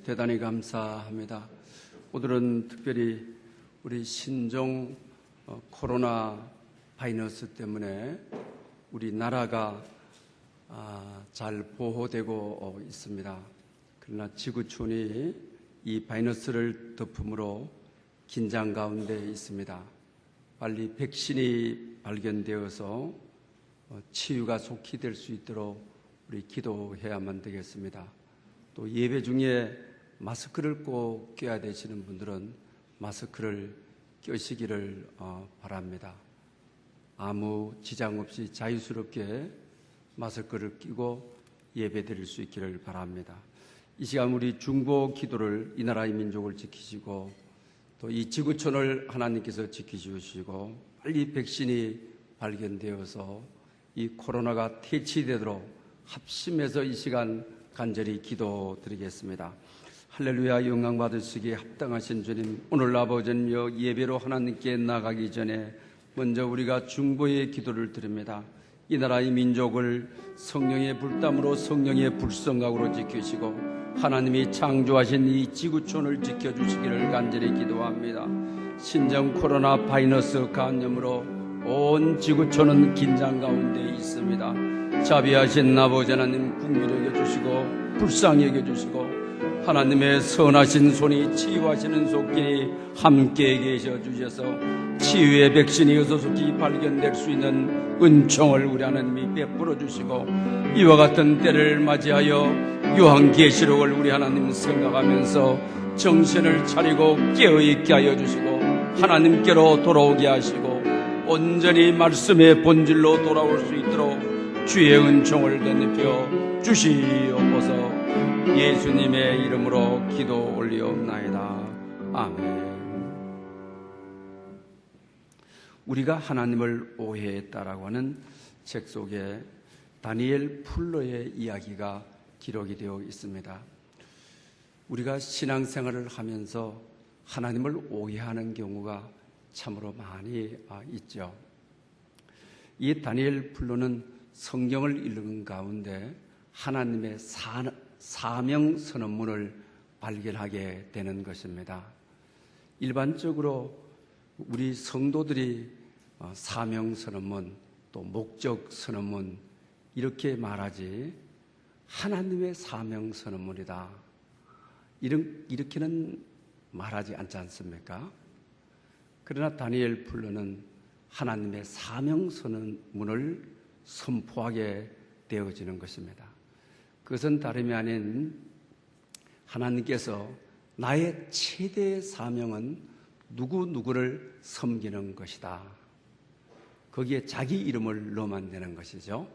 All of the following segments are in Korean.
대단히 감사합니다. 오늘은 특별히 우리 신종 코로나 바이러스 때문에 우리 나라가 잘 보호되고 있습니다. 그러나 지구촌이 이 바이러스를 덮음으로 긴장 가운데 있습니다. 빨리 백신이 발견되어서 치유가 속히 될 수 있도록 우리 기도해야만 되겠습니다. 또 예배 중에 마스크를 꼭 껴야 되시는 분들은 마스크를 껴시기를 바랍니다. 아무 지장 없이 자유스럽게 마스크를 끼고 예배 드릴 수 있기를 바랍니다. 이 시간 우리 중보 기도를 이 나라의 민족을 지키시고 또 이 지구촌을 하나님께서 지키시고 빨리 백신이 발견되어서 이 코로나가 퇴치되도록 합심해서 이 시간 간절히 기도드리겠습니다. 할렐루야. 영광 받으시기에 합당하신 주님, 오늘 아버지는요 예배로 하나님께 나가기 전에 먼저 우리가 중보의 기도를 드립니다. 이 나라의 민족을 성령의 불담으로 성령의 불성각으로 지키시고 하나님이 창조하신 이 지구촌을 지켜주시기를 간절히 기도합니다. 신종 코로나 바이러스 감염으로 온 지구촌은 긴장 가운데 있습니다. 자비하신 아버지 하나님 긍휼히 여겨주시고 불쌍히 여겨주시고 하나님의 선하신 손이 치유하시는 손길이 함께 계셔 주셔서 치유의 백신이 어서속히 발견될 수 있는 은총을 우리 하나님이 베풀어 주시고 이와 같은 때를 맞이하여 요한계시록을 우리 하나님 생각하면서 정신을 차리고 깨어있게 하여 주시고 하나님께로 돌아오게 하시고 온전히 말씀의 본질로 돌아올 수 있도록 주의 은총을 덧입혀 주시옵소서. 예수님의 이름으로 기도 올리옵나이다. 아멘. 우리가 하나님을 오해했다라고 하는 책 속에 다니엘 풀러의 이야기가 기록이 되어 있습니다. 우리가 신앙생활을 하면서 하나님을 오해하는 경우가 참으로 많이 있죠. 이 다니엘 풀러는 성경을 읽는 가운데 하나님의 사명 선언문을 발견하게 되는 것입니다. 일반적으로 우리 성도들이 사명 선언문 또 목적 선언문 이렇게 말하지 하나님의 사명 선언문이다 이렇게는 말하지 않지 않습니까? 그러나 다니엘 풀러는 하나님의 사명 선언문을 선포하게 되어지는 것입니다. 그것은 다름이 아닌 하나님께서 나의 최대의 사명은 누구누구를 섬기는 것이다. 거기에 자기 이름을 넣으면 되는 것이죠.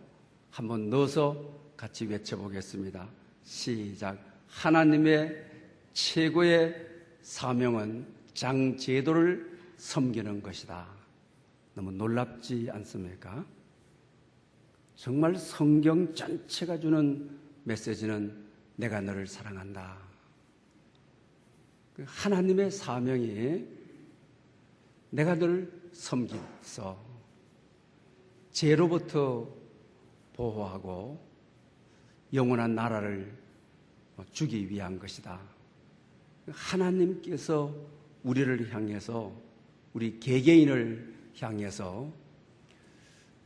한번 넣어서 같이 외쳐보겠습니다. 시작. 하나님의 최고의 사명은 장제도를 섬기는 것이다. 너무 놀랍지 않습니까? 정말 성경 전체가 주는 메시지는 내가 너를 사랑한다. 하나님의 사명이 내가 너를 섬기서 죄로부터 보호하고 영원한 나라를 주기 위한 것이다. 하나님께서 우리를 향해서 우리 개개인을 향해서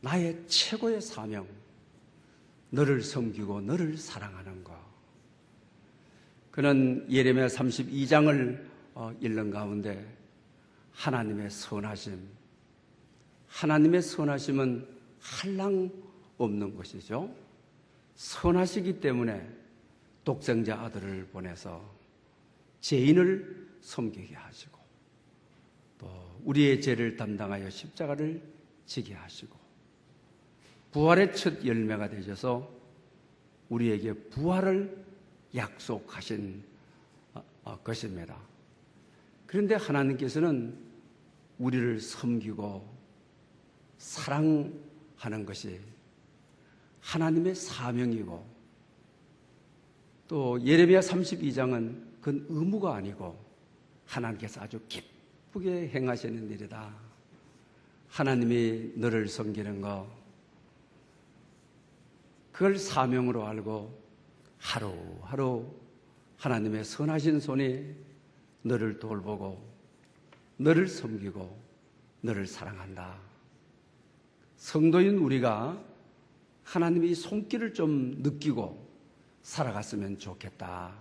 나의 최고의 사명, 너를 섬기고 너를 사랑하는 것. 그는 예레미야 32장을 읽는 가운데 하나님의 선하심, 하나님의 선하심은 한량 없는 것이죠. 선하시기 때문에 독생자 아들을 보내서 죄인을 섬기게 하시고 또 우리의 죄를 담당하여 십자가를 지게 하시고 부활의 첫 열매가 되셔서 우리에게 부활을 약속하신 것입니다. 그런데 하나님께서는 우리를 섬기고 사랑하는 것이 하나님의 사명이고 또 예레미야 32장은 그건 의무가 아니고 하나님께서 아주 기쁘게 행하시는 일이다. 하나님이 너를 섬기는 것, 그걸 사명으로 알고 하루하루 하나님의 선하신 손이 너를 돌보고 너를 섬기고 너를 사랑한다. 성도인 우리가 하나님의 손길을 좀 느끼고 살아갔으면 좋겠다라는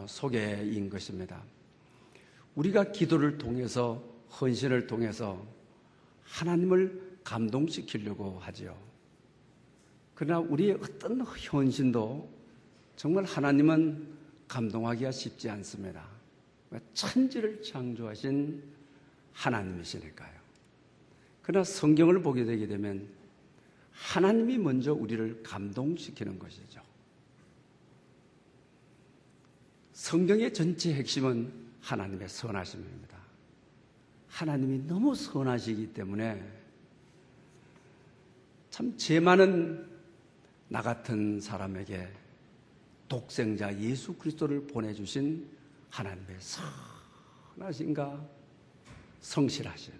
소개인 것입니다. 우리가 기도를 통해서 헌신을 통해서 하나님을 감동시키려고 하지요. 그러나 우리의 어떤 헌신도 정말 하나님은 감동하기가 쉽지 않습니다. 천지를 창조하신 하나님이시니까요. 그러나 성경을 보게 되게 되면 하나님이 먼저 우리를 감동시키는 것이죠. 성경의 전체 핵심은 하나님의 선하심입니다. 하나님이 너무 선하시기 때문에 참 죄 많은 나 같은 사람에게 독생자 예수 그리스도를 보내주신 하나님의 선하신가 성실하신,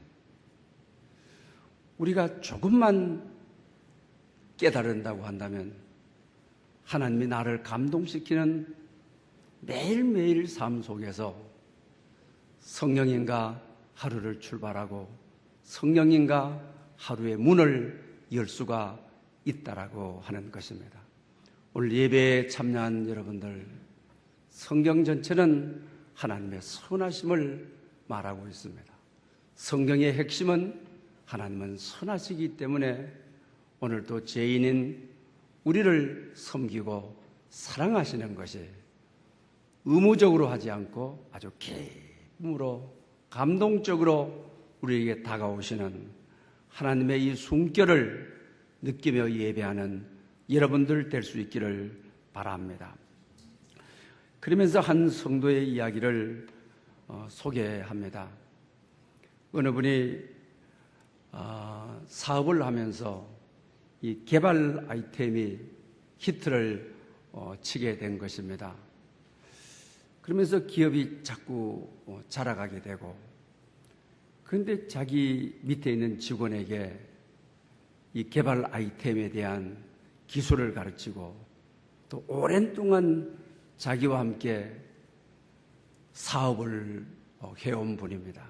우리가 조금만 깨달은다고 한다면 하나님이 나를 감동시키는 매일매일 삶 속에서 성령님과 하루를 출발하고 성령님과 하루의 문을 열 수가 있다라고 하는 것입니다. 오늘 예배에 참여한 여러분들, 성경 전체는 하나님의 선하심을 말하고 있습니다. 성경의 핵심은 하나님은 선하시기 때문에 오늘도 죄인인 우리를 섬기고 사랑하시는 것이 의무적으로 하지 않고 아주 기쁨으로 감동적으로 우리에게 다가오시는 하나님의 이 숨결을 느끼며 예배하는 여러분들 될 수 있기를 바랍니다. 그러면서 한 성도의 이야기를 소개합니다. 어느 분이 사업을 하면서 이 개발 아이템이 히트를 치게 된 것입니다. 그러면서 기업이 자꾸 자라가게 되고, 그런데 자기 밑에 있는 직원에게 이 개발 아이템에 대한 기술을 가르치고 또 오랜 동안 자기와 함께 사업을 해온 분입니다.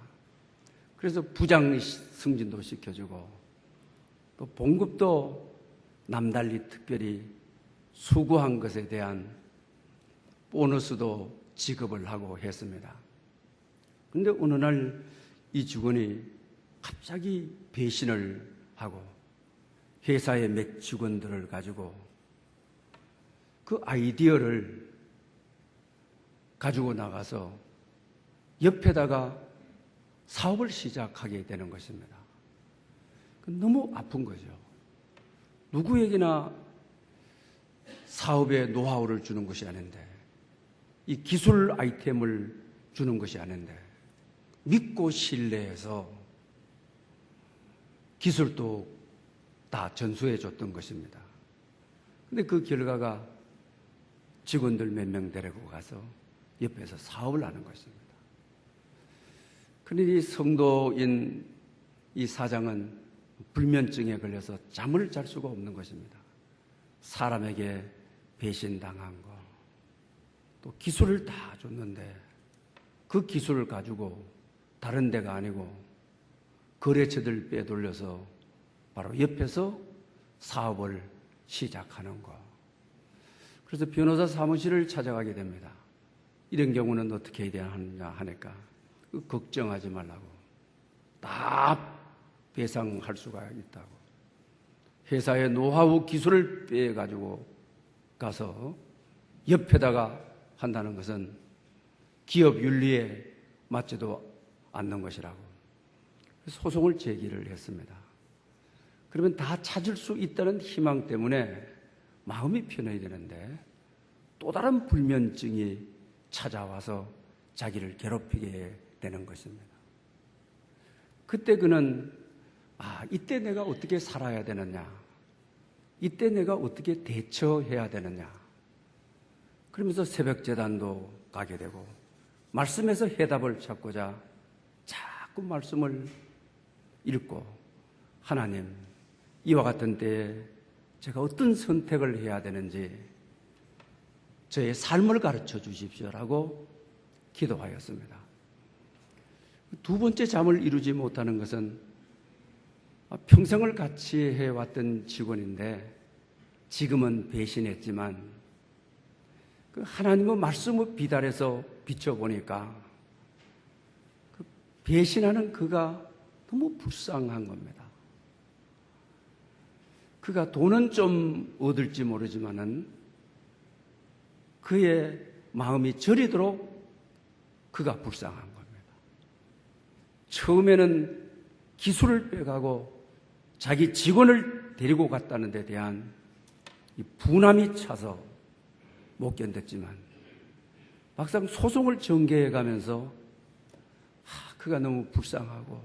그래서 부장 승진도 시켜주고 또 봉급도 남달리 특별히 수고한 것에 대한 보너스도 지급을 하고 했습니다. 그런데 어느 날 이 직원이 갑자기 배신을 하고 회사의 몇 직원들을 가지고 그 아이디어를 가지고 나가서 옆에다가 사업을 시작하게 되는 것입니다. 너무 아픈 거죠. 누구에게나 사업의 노하우를 주는 것이 아닌데, 이 기술 아이템을 주는 것이 아닌데, 믿고 신뢰해서 기술도 다 전수해 줬던 것입니다. 근데 그 결과가 직원들 몇 명 데리고 가서 옆에서 사업을 하는 것입니다. 그런데 이 성도인 이 사장은 불면증에 걸려서 잠을 잘 수가 없는 것입니다. 사람에게 배신당한 거, 또 기술을 다 줬는데 그 기술을 가지고 다른 데가 아니고 거래처들 빼돌려서 바로 옆에서 사업을 시작하는 거. 그래서 변호사 사무실을 찾아가게 됩니다. 이런 경우는 어떻게 해야 하느냐 하니까 걱정하지 말라고, 다 배상할 수가 있다고. 회사의 노하우 기술을 빼가지고 가서 옆에다가 한다는 것은 기업 윤리에 맞지도 않는 것이라고 소송을 제기를 했습니다. 그러면 다 찾을 수 있다는 희망 때문에 마음이 편해야 되는데 또 다른 불면증이 찾아와서 자기를 괴롭히게 되는 것입니다. 그때 그는 이때 내가 어떻게 살아야 되느냐, 이때 내가 어떻게 대처해야 되느냐, 그러면서 새벽재단도 가게 되고 말씀에서 해답을 찾고자 자꾸 말씀을 읽고, 하나님, 이와 같은 때에 제가 어떤 선택을 해야 되는지 저의 삶을 가르쳐 주십시오라고 기도하였습니다. 두 번째 잠을 이루지 못하는 것은 평생을 같이 해왔던 직원인데 지금은 배신했지만 그 하나님의 말씀을 비달해서 비춰보니까 그 배신하는 그가 너무 불쌍한 겁니다. 그가 돈은 좀 얻을지 모르지만은 그의 마음이 저리도록 그가 불쌍한 겁니다. 처음에는 기술을 빼가고 자기 직원을 데리고 갔다는 데 대한 이 분함이 차서 못 견뎠지만 막상 소송을 전개해 가면서 그가 너무 불쌍하고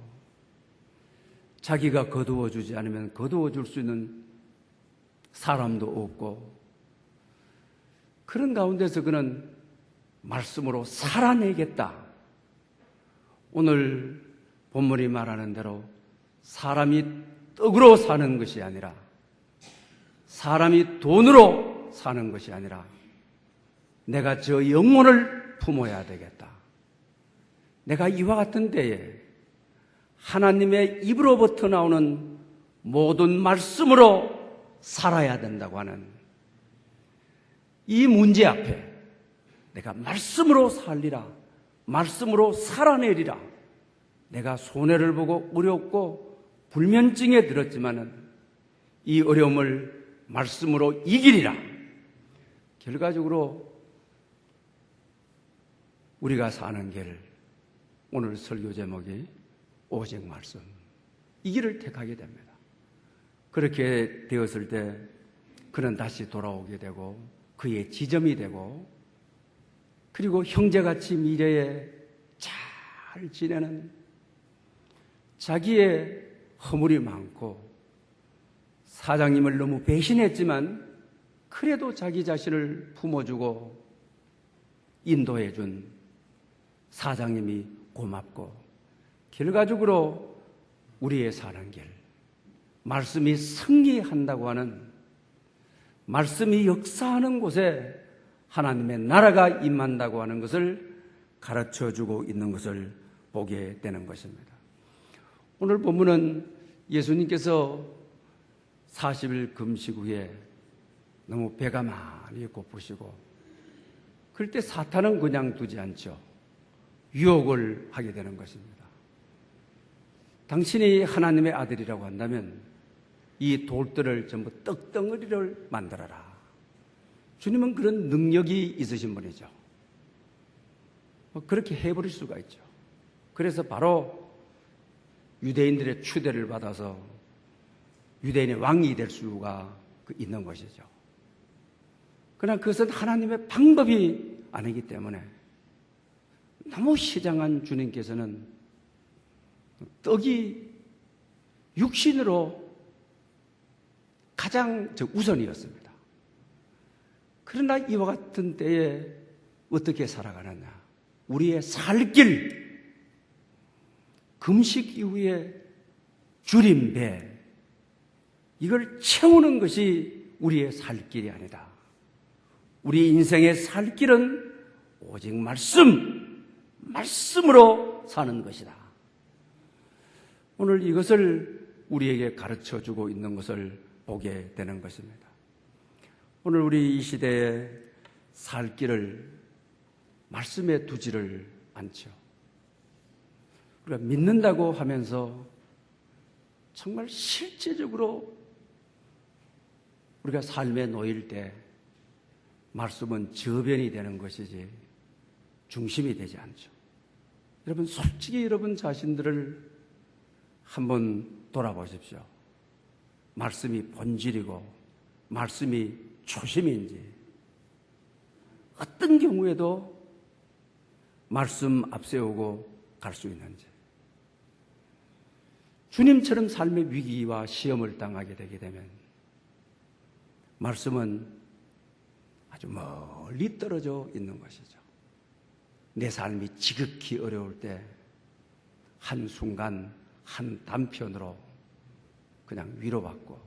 자기가 거두어 주지 않으면 거두어 줄 수 있는 사람도 없고 그런 가운데서 그는 말씀으로 살아내겠다. 오늘 본문이 말하는 대로 사람이 떡으로 사는 것이 아니라 사람이 돈으로 사는 것이 아니라 내가 저 영혼을 품어야 되겠다. 내가 이와 같은 때에 하나님의 입으로부터 나오는 모든 말씀으로 살아야 된다고 하는 이 문제 앞에 내가 말씀으로 살리라, 말씀으로 살아내리라. 내가 손해를 보고 어렵고 불면증에 들었지만은 이 어려움을 말씀으로 이기리라. 결과적으로 우리가 사는 길, 오늘 설교 제목이 오직 말씀, 이 길을 택하게 됩니다. 그렇게 되었을 때 그는 다시 돌아오게 되고 그의 지점이 되고 그리고 형제같이 미래에 잘 지내는 자기의 허물이 많고 사장님을 너무 배신했지만 그래도 자기 자신을 품어주고 인도해준 사장님이 고맙고 결과적으로 우리의 사는 길, 말씀이 승리한다고 하는 말씀이 역사하는 곳에 하나님의 나라가 임한다고 하는 것을 가르쳐주고 있는 것을 보게 되는 것입니다. 오늘 본문은 예수님께서 40일 금식 후에 너무 배가 많이 고프시고 그럴 때 사탄은 그냥 두지 않죠. 유혹을 하게 되는 것입니다. 당신이 하나님의 아들이라고 한다면 이 돌들을 전부 떡덩어리를 만들어라. 주님은 그런 능력이 있으신 분이죠. 그렇게 해버릴 수가 있죠. 그래서 바로 유대인들의 추대를 받아서 유대인의 왕이 될 수가 있는 것이죠. 그러나 그것은 하나님의 방법이 아니기 때문에 너무 시장한 주님께서는 떡이 육신으로 가장 우선이었습니다. 그러나 이와 같은 때에 어떻게 살아가느냐? 우리의 살 길, 금식 이후에 줄인 배, 이걸 채우는 것이 우리의 살 길이 아니다. 우리 인생의 살 길은 오직 말씀으로 사는 것이다. 오늘 이것을 우리에게 가르쳐 주고 있는 것을 보게 되는 것입니다. 오늘 우리 이 시대에 살 길을 말씀에 두지를 않죠. 우리가 믿는다고 하면서 정말 실제적으로 우리가 삶에 놓일 때 말씀은 저변이 되는 것이지 중심이 되지 않죠. 여러분 솔직히 여러분 자신들을 한번 돌아보십시오. 말씀이 본질이고 말씀이 초심인지 어떤 경우에도 말씀 앞세우고 갈 수 있는지 주님처럼 삶의 위기와 시험을 당하게 되게 되면 말씀은 아주 멀리 떨어져 있는 것이죠. 내 삶이 지극히 어려울 때 한순간 한 단편으로 그냥 위로받고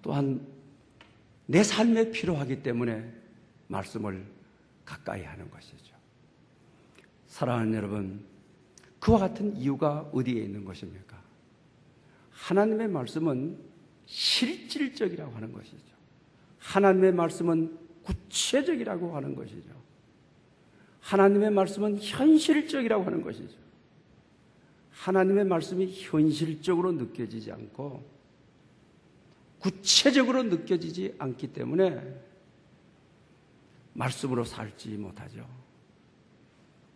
또한 내 삶에 필요하기 때문에 말씀을 가까이 하는 것이죠. 사랑하는 여러분, 그와 같은 이유가 어디에 있는 것입니까? 하나님의 말씀은 실질적이라고 하는 것이죠. 하나님의 말씀은 구체적이라고 하는 것이죠. 하나님의 말씀은 현실적이라고 하는 것이죠. 하나님의 말씀이 현실적으로 느껴지지 않고 구체적으로 느껴지지 않기 때문에 말씀으로 살지 못하죠.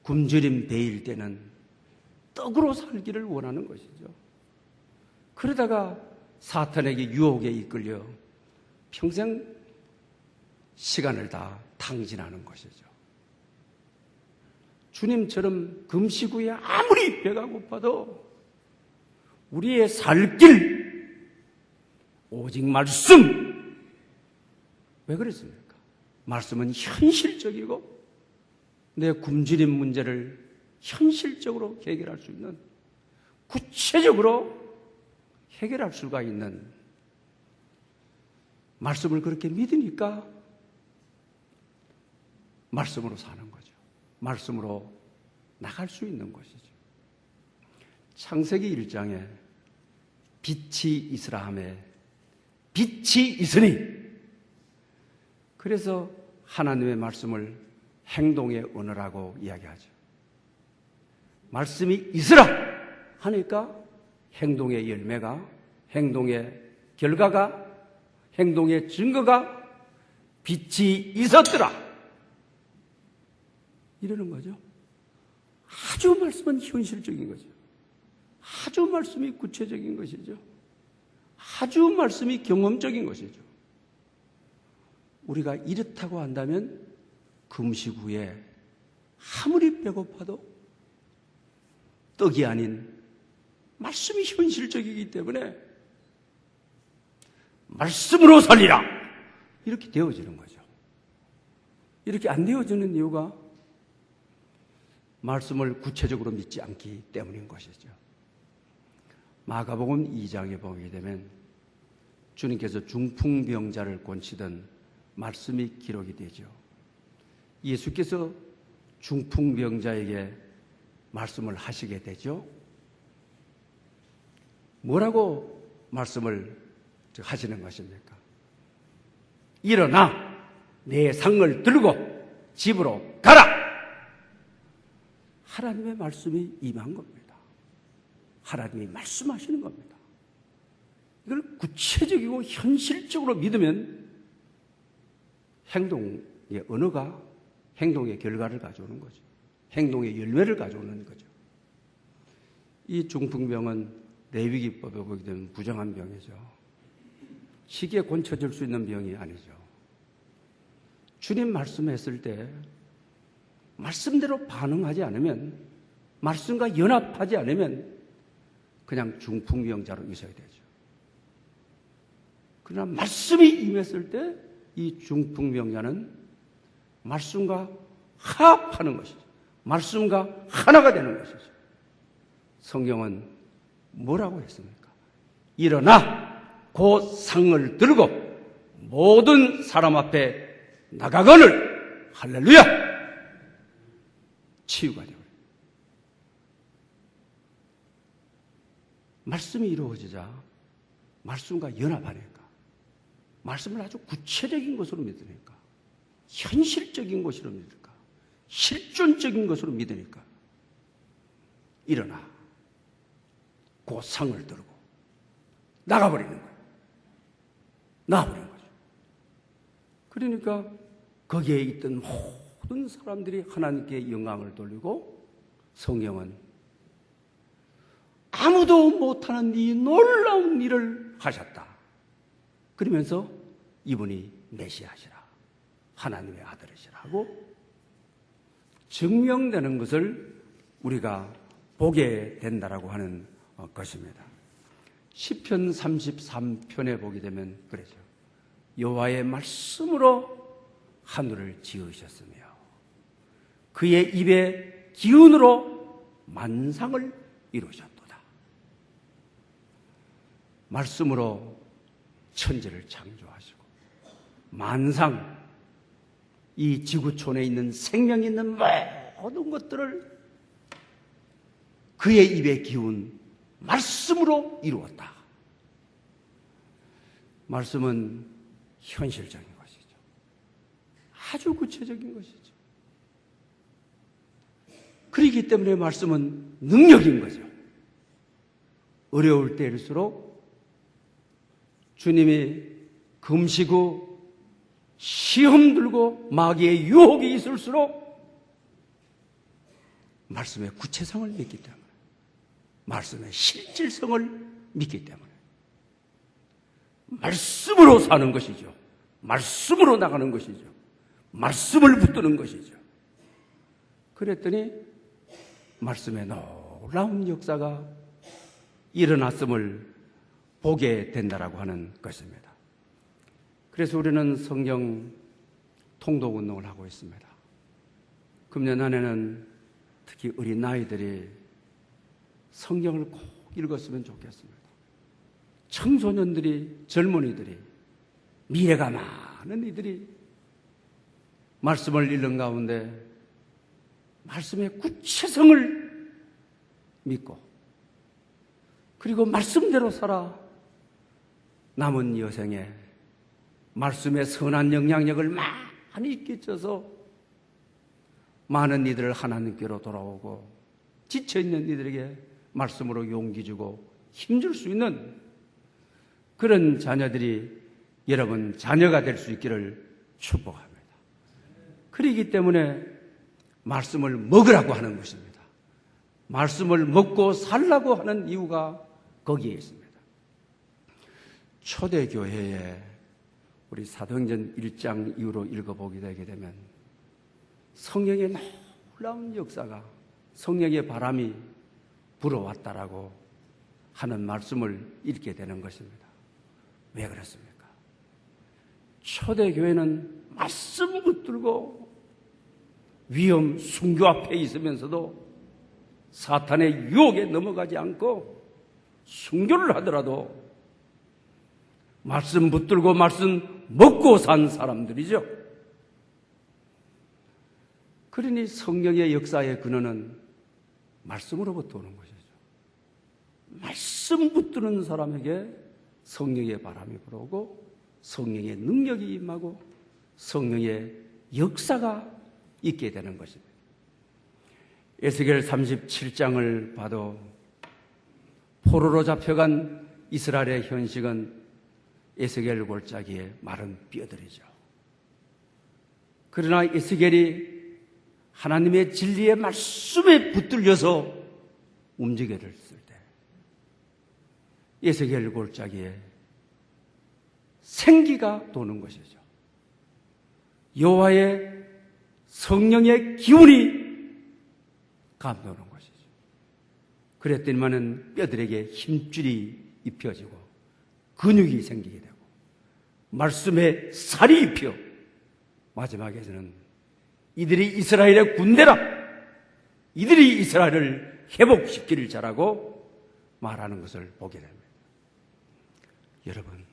굶주림 배일 때는 떡으로 살기를 원하는 것이죠. 그러다가 사탄에게 유혹에 이끌려 평생 시간을 다 탕진하는 것이죠. 주님처럼 금식 후에 아무리 배가 고파도 우리의 살 길 오직 말씀. 왜 그랬습니까? 말씀은 현실적이고 내 굶주림 문제를 현실적으로 해결할 수 있는, 구체적으로 해결할 수가 있는 말씀을 그렇게 믿으니까 말씀으로 사는 거죠. 말씀으로 나갈 수 있는 것이죠. 창세기 1장에 빛이 있으라 하매 빛이 있으니, 그래서 하나님의 말씀을 행동의 언어라고 이야기하죠. 말씀이 있으라 하니까 행동의 열매가, 행동의 결과가, 행동의 증거가 빛이 있었더라 이러는 거죠. 아주 말씀은 현실적인 거죠. 아주 말씀이 구체적인 것이죠. 아주 말씀이 경험적인 것이죠. 우리가 이렇다고 한다면 금식 후에 아무리 배고파도 떡이 아닌 말씀이 현실적이기 때문에 말씀으로 살리라 이렇게 되어지는 거죠. 이렇게 안 되어지는 이유가 말씀을 구체적으로 믿지 않기 때문인 것이죠. 마가복음 2장에 보게 되면 주님께서 중풍병자를 고치던 말씀이 기록이 되죠. 예수께서 중풍병자에게 말씀을 하시게 되죠. 뭐라고 말씀을 하시는 것입니까? 일어나 내 상을 들고 집으로 가라! 하나님의 말씀이 임한 겁니다. 하나님이 말씀하시는 겁니다. 이걸 구체적이고 현실적으로 믿으면 행동의 언어가 행동의 결과를 가져오는 거죠. 행동의 열매를 가져오는 거죠. 이 중풍병은 레위기법에 보게 되면 부정한 병이죠. 쉽게 고쳐질 수 있는 병이 아니죠. 주님 말씀했을 때 말씀대로 반응하지 않으면, 말씀과 연합하지 않으면 그냥 중풍병자로 있어야 되죠. 그러나 말씀이 임했을 때 이 중풍병자는 말씀과 화합하는 것이죠. 말씀과 하나가 되는 것이죠. 성경은 뭐라고 했습니까? 일어나 곧 상을 들고 모든 사람 앞에 나가거늘. 할렐루야! 치유가 되어요. 말씀이 이루어지자 말씀과 연합하니까, 말씀을 아주 구체적인 것으로 믿으니까, 현실적인 것으로 믿으니까, 실존적인 것으로 믿으니까 일어나 그 상을 들고 나가버리는 거예요. 나가버리는 거죠. 그러니까 거기에 있던 모든 사람들이 하나님께 영광을 돌리고, 성경은 아무도 못하는 이 놀라운 일을 하셨다. 그러면서 이분이 메시아시라, 하나님의 아들이시라고 증명되는 것을 우리가 보게 된다라고 하는 것입니다. 시편 33편에 보게 되면 그러죠. 여호와의 말씀으로 하늘을 지으셨으며 그의 입의 기운으로 만상을 이루셨도다. 말씀으로 천지를 창조하시고 만상 이 지구촌에 있는 생명이 있는 모든 것들을 그의 입에 기운 말씀으로 이루었다. 말씀은 현실적인 것이죠. 아주 구체적인 것이죠. 그렇기 때문에 말씀은 능력인 거죠. 어려울 때일수록 주님이 금식 후 시험 들고 마귀의 유혹이 있을수록 말씀의 구체성을 믿기 때문에, 말씀의 실질성을 믿기 때문에 말씀으로 사는 것이죠. 말씀으로 나가는 것이죠. 말씀을 붙드는 것이죠. 그랬더니 말씀의 놀라운 역사가 일어났음을 보게 된다라고 하는 것입니다. 그래서 우리는 성경 통독 운동을 하고 있습니다. 금년 안에는 특히 어린 아이들이 성경을 꼭 읽었으면 좋겠습니다. 청소년들이, 젊은이들이, 미래가 많은 이들이 말씀을 읽는 가운데 말씀의 구체성을 믿고 그리고 말씀대로 살아 남은 여생에 말씀의 선한 영향력을 많이 끼쳐서 많은 이들을 하나님께로 돌아오고 지쳐있는 이들에게 말씀으로 용기 주고 힘줄 수 있는 그런 자녀들이 여러분 자녀가 될 수 있기를 축복합니다. 그렇기 때문에 말씀을 먹으라고 하는 것입니다. 말씀을 먹고 살라고 하는 이유가 거기에 있습니다. 초대교회에 우리 사도행전 1장 이후로 읽어보게 되게 되면 성령의 놀라운 역사가, 성령의 바람이 불어왔다라고 하는 말씀을 읽게 되는 것입니다. 왜 그렇습니까? 초대교회는 말씀 붙들고 위험, 순교 앞에 있으면서도 사탄의 유혹에 넘어가지 않고 순교를 하더라도 말씀 붙들고 말씀 먹고 산 사람들이죠. 그러니 성령의 역사의 근원은 말씀으로부터 오는 것이죠. 말씀 붙드는 사람에게 성령의 바람이 불어오고 성령의 능력이 임하고 성령의 역사가 있게 되는 것입니다. 에스겔 37장을 봐도 포로로 잡혀간 이스라엘의 현실은 에스겔 골짜기에 마른 뼈들이죠. 그러나 에스겔이 하나님의 진리의 말씀에 붙들려서 움직여 됐을 때 에스겔 골짜기에 생기가 도는 것이죠. 여호와의 성령의 기운이 감도는 것이죠. 그랬더니만은 뼈들에게 힘줄이 입혀지고 근육이 생기게 되고 말씀에 살이 입혀 마지막에는 이들이 이스라엘의 군대라, 이들이 이스라엘을 회복시키를 자라고 말하는 것을 보게 됩니다. 여러분,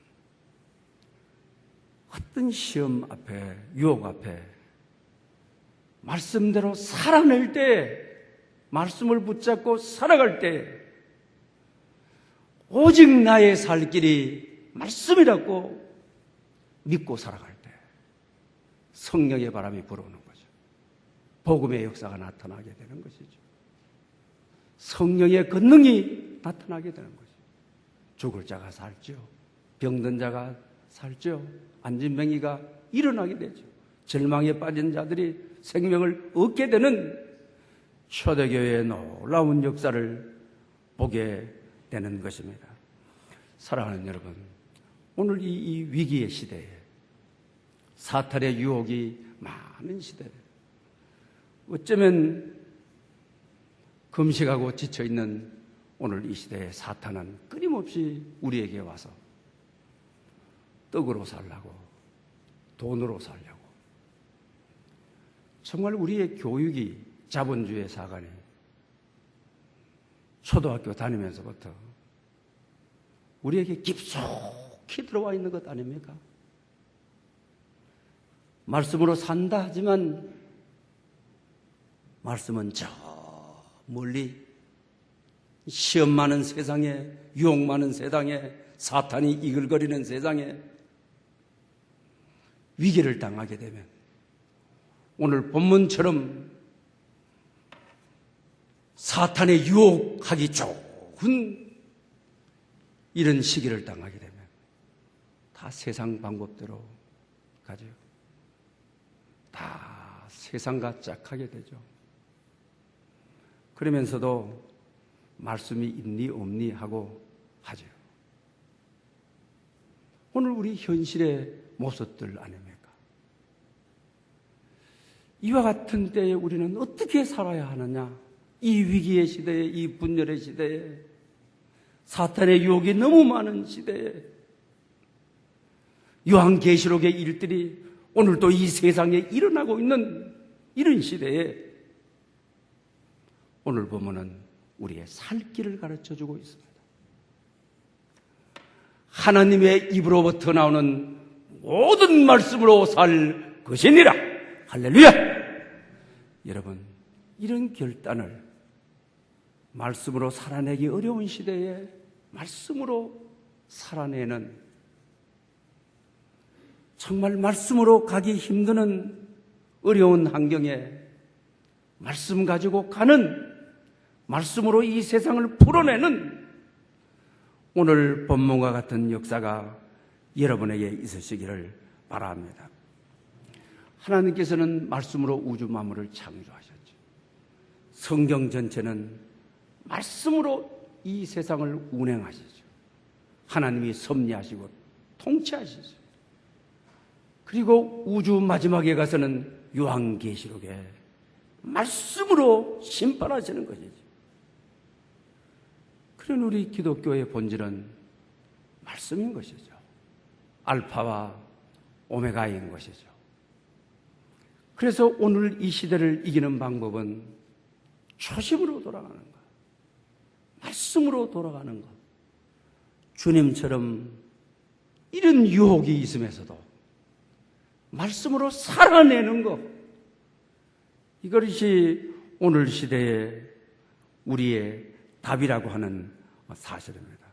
어떤 시험 앞에, 유혹 앞에 말씀대로 살아낼 때, 말씀을 붙잡고 살아갈 때 오직 나의 살 길이 말씀이라고 믿고 살아갈 때 성령의 바람이 불어오는 거죠. 복음의 역사가 나타나게 되는 것이죠. 성령의 권능이 나타나게 되는 거죠. 죽을 자가 살죠. 병든 자가 살죠. 안진뱅이가 일어나게 되죠. 절망에 빠진 자들이 생명을 얻게 되는 초대교회의 놀라운 역사를 보게 되는 것입니다. 사랑하는 여러분, 오늘 이 위기의 시대에 사탄의 유혹이 많은 시대에 어쩌면 금식하고 지쳐있는 오늘 이 시대에 사탄은 끊임없이 우리에게 와서 떡으로 살라고, 돈으로 살려고, 정말 우리의 교육이 자본주의 사관이 초등학교 다니면서부터 우리에게 깊숙이 들어와 있는 것 아닙니까? 말씀으로 산다 하지만 말씀은 저 멀리 시험 많은 세상에, 유혹 많은 세상에, 사탄이 이글거리는 세상에 위기를 당하게 되면 오늘 본문처럼 사탄의 유혹하기 좋은 이런 시기를 당하게 되면 다 세상 방법대로 가죠. 다 세상과 짝하게 되죠. 그러면서도 말씀이 있니 없니 하고 하죠. 오늘 우리 현실의 모습들 아닙니까? 이와 같은 때에 우리는 어떻게 살아야 하느냐? 이 위기의 시대에, 이 분열의 시대에, 사탄의 유혹이 너무 많은 시대에, 요한계시록의 일들이 오늘도 이 세상에 일어나고 있는 이런 시대에 오늘 보면은 우리의 살 길을 가르쳐주고 있습니다. 하나님의 입으로부터 나오는 모든 말씀으로 살 것이니라. 할렐루야! 여러분, 이런 결단을 말씀으로 살아내기 어려운 시대에 말씀으로 살아내는, 정말 말씀으로 가기 힘드는 어려운 환경에 말씀 가지고 가는, 말씀으로 이 세상을 풀어내는 오늘 본문과 같은 역사가 여러분에게 있으시기를 바랍니다. 하나님께서는 말씀으로 우주 만물을 창조하셨죠. 성경 전체는 말씀으로 이 세상을 운행하시죠. 하나님이 섭리하시고 통치하시죠. 그리고 우주 마지막에 가서는 요한계시록에 말씀으로 심판하시는 것이죠. 그런 우리 기독교의 본질은 말씀인 것이죠. 알파와 오메가인 것이죠. 그래서 오늘 이 시대를 이기는 방법은 초심으로 돌아가는 것, 말씀으로 돌아가는 것. 주님처럼 이런 유혹이 있음에서도 말씀으로 살아내는 것, 이것이 오늘 시대의 우리의 답이라고 하는 사실입니다.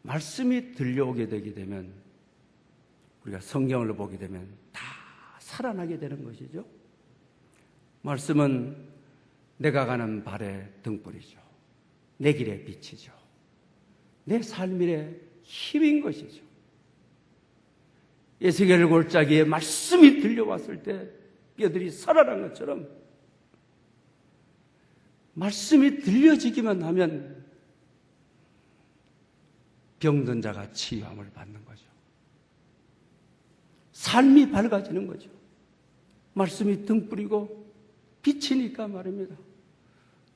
말씀이 들려오게 되게 되면, 우리가 성경을 보게 되면 다 살아나게 되는 것이죠. 말씀은 내가 가는 발의 등불이죠. 내 길의 빛이죠. 내 삶의 힘인 것이죠. 에스겔 골짜기에 말씀이 들려왔을 때 뼈들이 살아난 것처럼 말씀이 들려지기만 하면 병든 자가 치유함을 받는 거죠. 삶이 밝아지는 거죠. 말씀이 등불이고 빛이니까 말입니다.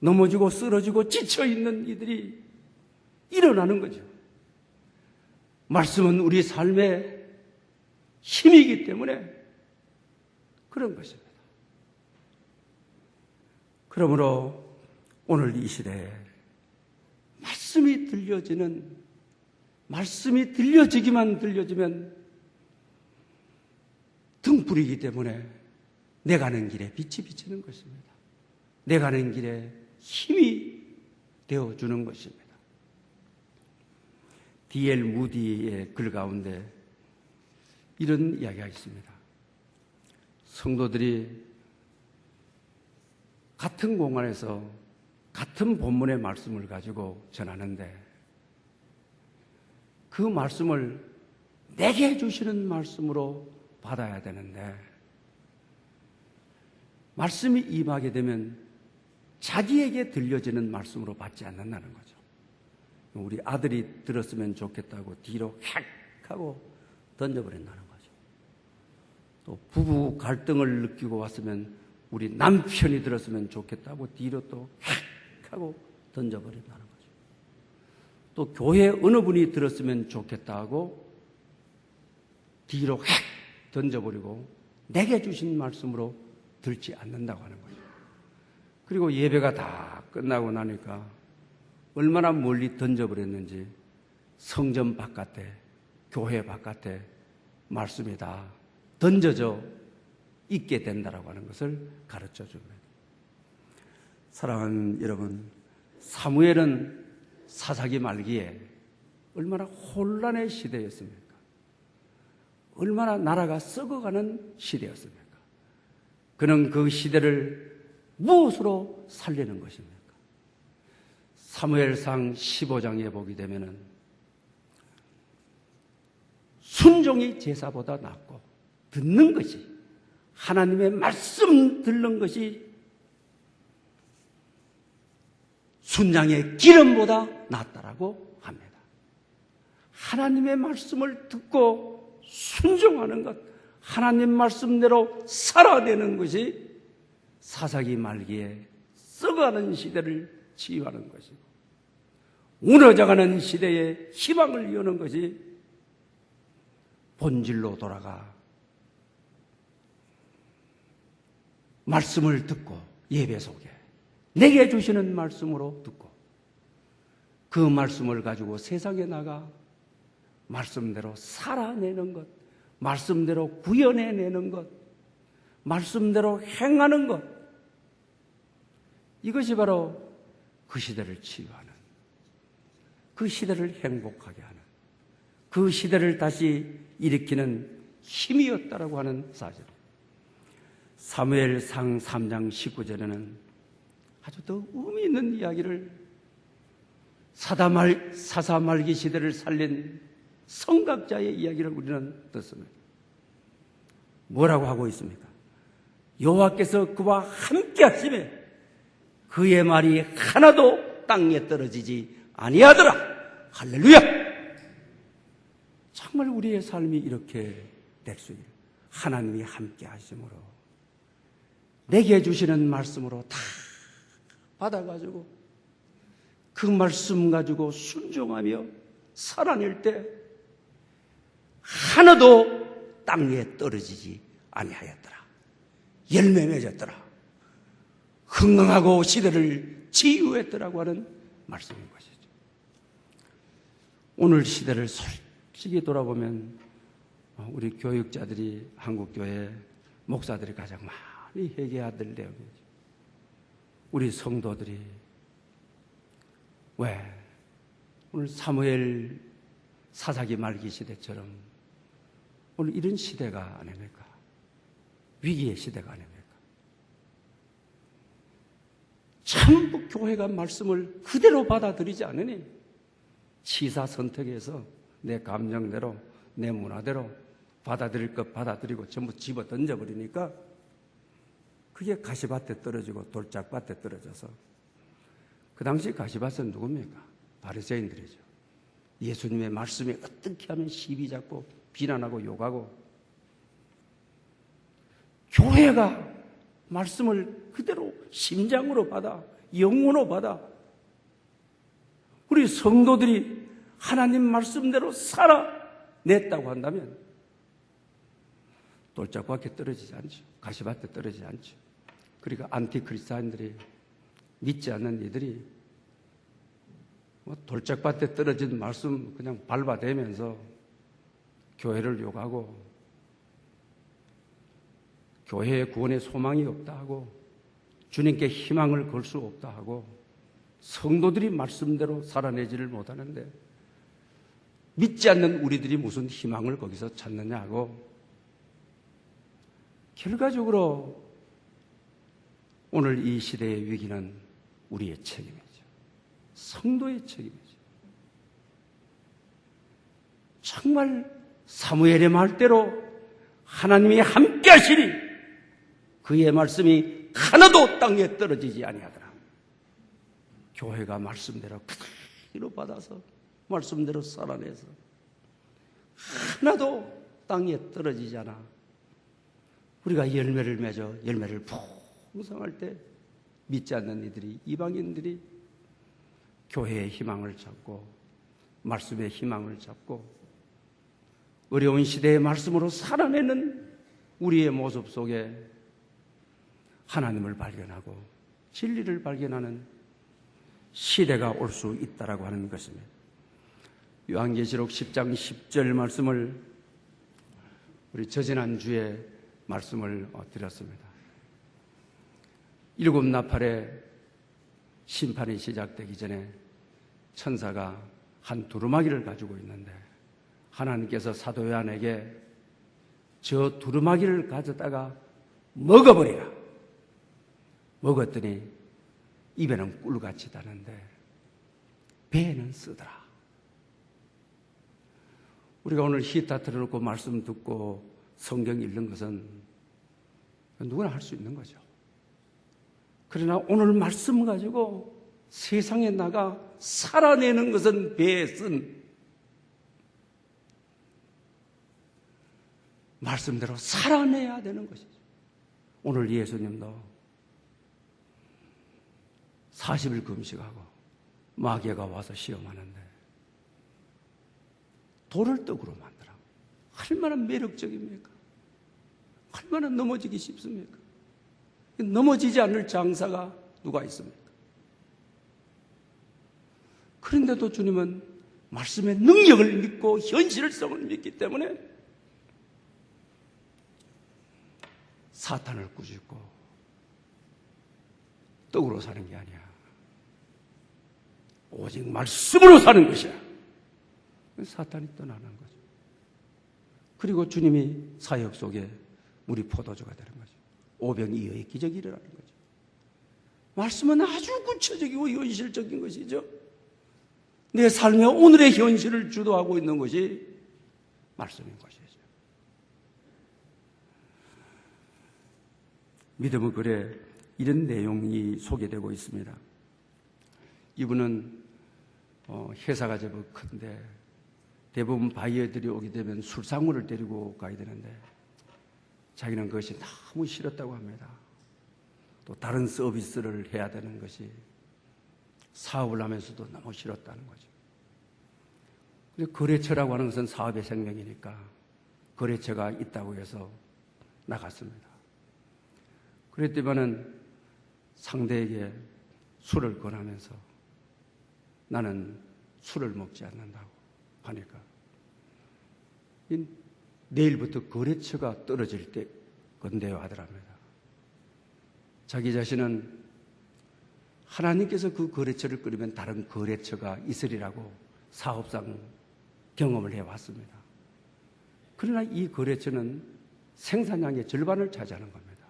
넘어지고 쓰러지고 지쳐있는 이들이 일어나는 거죠. 말씀은 우리 삶의 힘이기 때문에 그런 것입니다. 그러므로 오늘 이 시대에 말씀이 들려지는, 말씀이 들려지기만 들려지면 등불이기 때문에 내 가는 길에 빛이 비치는 것입니다. 내 가는 길에 힘이 되어주는 것입니다. D.L. 무디의 글 가운데 이런 이야기가 있습니다. 성도들이 같은 공간에서 같은 본문의 말씀을 가지고 전하는데 그 말씀을 내게 주시는 말씀으로 받아야 되는데 말씀이 임하게 되면 자기에게 들려지는 말씀으로 받지 않는다는 거죠. 우리 아들이 들었으면 좋겠다고 뒤로 획 하고 던져버린다는 거죠. 또 부부 갈등을 느끼고 왔으면 우리 남편이 들었으면 좋겠다고 뒤로 또 획 하고 던져버린다는 거죠. 또 교회 어느 분이 들었으면 좋겠다고 뒤로 획 던져버리고 내게 주신 말씀으로 들지 않는다고 하는 거죠. 그리고 예배가 다 끝나고 나니까 얼마나 멀리 던져버렸는지 성전 바깥에, 교회 바깥에 말씀이 다 던져져 있게 된다라고 하는 것을 가르쳐 줍니다. 사랑하는 여러분, 사무엘은 사사기 말기에 얼마나 혼란의 시대였습니까? 얼마나 나라가 썩어가는 시대였습니까? 그는 그 시대를 무엇으로 살리는 것입니까? 사무엘상 15장에 보게 되면은 순종이 제사보다 낫고 듣는 것이, 하나님의 말씀 듣는 것이 순장의 기름보다 낫다라고 합니다. 하나님의 말씀을 듣고 순종하는 것, 하나님 말씀대로 살아내는 것이 사사기 말기에 썩어가는 시대를 치유하는 것이고, 무너져가는 시대에 희망을 여는 것이 본질로 돌아가 말씀을 듣고 예배 속에 내게 주시는 말씀으로 듣고 그 말씀을 가지고 세상에 나가 말씀대로 살아내는 것, 말씀대로 구현해내는 것, 말씀대로 행하는 것, 이것이 바로 그 시대를 치유하는, 그 시대를 행복하게 하는, 그 시대를 다시 일으키는 힘이었다라고 하는 사실. 사무엘상 3장 19절에는 아주 더 의미 있는 이야기를, 사사 말기 시대를 살린 성각자의 이야기를 우리는 듣습니다. 뭐라고 하고 있습니까? 여호와께서 그와 함께 하시매 그의 말이 하나도 땅에 떨어지지 아니하더라. 할렐루야! 정말 우리의 삶이 이렇게 될 수 있는, 하나님이 함께 하심으로 내게 주시는 말씀으로 다 받아가지고 그 말씀 가지고 순종하며 살아낼 때 하나도 땅에 떨어지지 아니하였더라. 열매 맺었더라. 흥흥하고 시대를 치유했더라고 하는 말씀인 것이죠. 오늘 시대를 솔직히 돌아보면 우리 교육자들이, 한국교회 목사들이 가장 많이 회개해야 될 내용이죠. 우리 성도들이 왜 오늘 사무엘 사사기 말기 시대처럼 오늘 이런 시대가 아닙니까? 위기의 시대가 아닙니까? 전부 교회가 말씀을 그대로 받아들이지 않으니 치사 선택해서 내 감정대로, 내 문화대로 받아들일 것 받아들이고 전부 집어 던져버리니까 그게 가시밭에 떨어지고 돌짝밭에 떨어져서, 그 당시 가시밭은 누굽니까? 바리새인들이죠. 예수님의 말씀에 어떻게 하면 시비 잡고 비난하고 욕하고, 교회가 말씀을 그대로 심장으로 받아, 영혼으로 받아, 우리 성도들이 하나님 말씀대로 살아냈다고 한다면 돌짝밭에 떨어지지 않죠. 가시밭에 떨어지지 않죠. 그러니까 안티크리스찬들이, 믿지 않는 이들이 돌짝밭에 떨어진 말씀 그냥 밟아대면서 교회를 욕하고 교회의 구원에 소망이 없다 하고 주님께 희망을 걸 수 없다 하고 성도들이 말씀대로 살아내지를 못하는데 믿지 않는 우리들이 무슨 희망을 거기서 찾느냐 하고, 결과적으로 오늘 이 시대의 위기는 우리의 책임이죠. 성도의 책임이죠. 정말 사무엘의 말대로 하나님이 함께 하시니 그의 말씀이 하나도 땅에 떨어지지 아니하더라. 교회가 말씀대로 그대로 받아서 말씀대로 살아내서 하나도 땅에 떨어지지 않아 우리가 열매를 맺어 열매를 풍성할 때 믿지 않는 이들이, 이방인들이 교회의 희망을 잡고 말씀의 희망을 잡고 어려운 시대의 말씀으로 살아내는 우리의 모습 속에 하나님을 발견하고 진리를 발견하는 시대가 올 수 있다라고 하는 것입니다. 요한계시록 10장 10절 말씀을 우리 저지난주에 말씀을 드렸습니다. 7 나팔의 심판이 시작되기 전에 천사가 한 두루마기를 가지고 있는데 하나님께서 사도 요한에게 저 두루마기를 가져다가 먹어버리라. 먹었더니 입에는 꿀같이 다는데 배에는 쓰더라. 우리가 오늘 히타 틀어놓고 말씀 듣고 성경 읽는 것은 누구나 할 수 있는 거죠. 그러나 오늘 말씀 가지고 세상에 나가 살아내는 것은 배에 쓴 말씀대로 살아내야 되는 것이죠. 오늘 예수님도 40일 금식하고 마귀가 와서 시험하는데 돌을 떡으로 만들어. 얼마나 매력적입니까? 얼마나 넘어지기 쉽습니까? 넘어지지 않을 장사가 누가 있습니까? 그런데도 주님은 말씀의 능력을 믿고 현실성을 믿기 때문에 사탄을 꾸짖고 떡으로 사는 게 아니야. 오직 말씀으로 사는 것이야. 사탄이 떠나는 거죠. 그리고 주님이 사역 속에 우리 포도주가 되는 거죠. 오병이어의 기적이 일어나는 거죠. 말씀은 아주 구체적이고 현실적인 것이죠. 내 삶의 오늘의 현실을 주도하고 있는 것이 말씀인 것이죠. 믿음의 글에 이런 내용이 소개되고 있습니다. 이분은 회사가 제법 큰데 대부분 바이어들이 오게 되면 술상물을 데리고 가야 되는데 자기는 그것이 너무 싫었다고 합니다. 또 다른 서비스를 해야 되는 것이 사업을 하면서도 너무 싫었다는 거죠. 근데 거래처라고 하는 것은 사업의 생명이니까 거래처가 있다고 해서 나갔습니다. 그랬더니만은 상대에게 술을 권하면서 나는 술을 먹지 않는다고 하니까 내일부터 거래처가 떨어질 때 건데요 하더랍니다. 자기 자신은 하나님께서 그 거래처를 끊으면 다른 거래처가 있으리라고 사업상 경험을 해왔습니다. 그러나 이 거래처는 생산량의 절반을 차지하는 겁니다.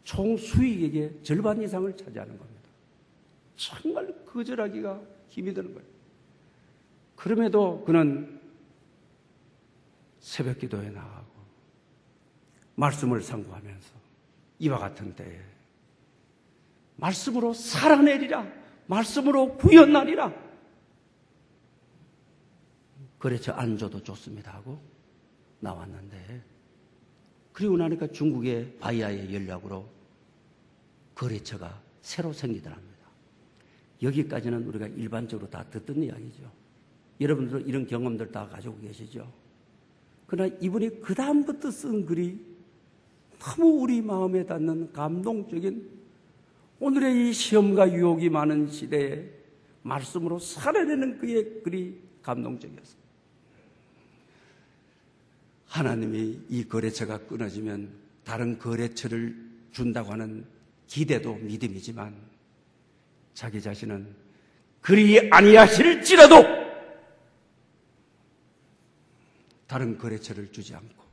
총 수익액의 절반 이상을 차지하는 겁니다. 정말 거절하기가 힘이 드는 거예요. 그럼에도 그는 새벽 기도에 나가고 말씀을 상고하면서 이와 같은 때에 말씀으로 살아내리라, 말씀으로 구원하리라. 거래처 안 줘도 좋습니다 하고 나왔는데 그리고 나니까 중국의 바이아의 연락으로 거래처가 새로 생기더랍니다. 여기까지는 우리가 일반적으로 다 듣던 이야기죠. 여러분들은 이런 경험들 다 가지고 계시죠. 그러나 이분이 그 다음부터 쓴 글이 너무 우리 마음에 닿는 감동적인 오늘의 이 시험과 유혹이 많은 시대에 말씀으로 살아내는 그의 글이 감동적이었습니다. 하나님이 이 거래처가 끊어지면 다른 거래처를 준다고 하는 기대도 믿음이지만 자기 자신은 그리 아니하실지라도 다른 거래처를 주지 않고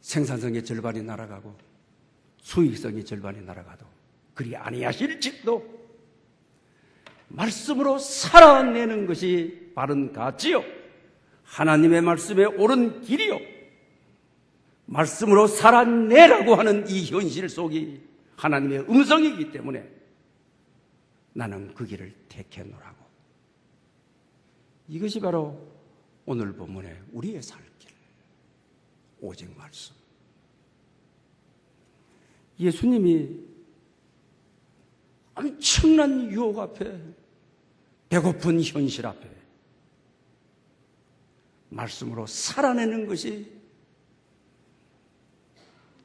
생산성의 절반이 날아가고 수익성의 절반이 날아가도 그리 아니하실지라도 말씀으로 살아내는 것이 바른 가치요 하나님의 말씀에 옳은 길이요 말씀으로 살아내라고 하는 이 현실 속이 하나님의 음성이기 때문에 나는 그 길을 택해노라고. 이것이 바로 오늘 본문의 우리의 살 길, 오직 말씀. 예수님이 엄청난 유혹 앞에, 배고픈 현실 앞에 말씀으로 살아내는 것이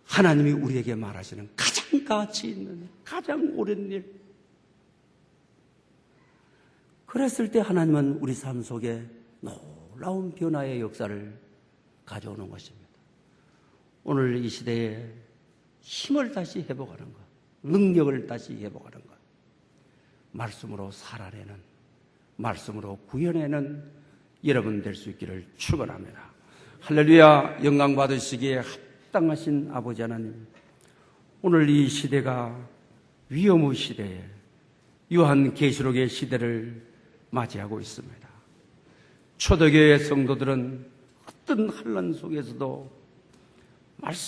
하나님이 우리에게 말하시는 가장 가치 있는, 가장 옳은 일. 그랬을 때 하나님은 우리 삶 속에 놀라운 변화의 역사를 가져오는 것입니다. 오늘 이 시대에 힘을 다시 회복하는 것, 능력을 다시 회복하는 것, 말씀으로 살아내는, 말씀으로 구현해내는 여러분 될 수 있기를 축원합니다. 할렐루야. 영광 받으시기에 합당하신 아버지 하나님, 오늘 이 시대가 위험의 시대에 요한 계시록의 시대를 맞이하고 있습니다. 초대교회 성도들은 어떤 환난 속에서도 말씀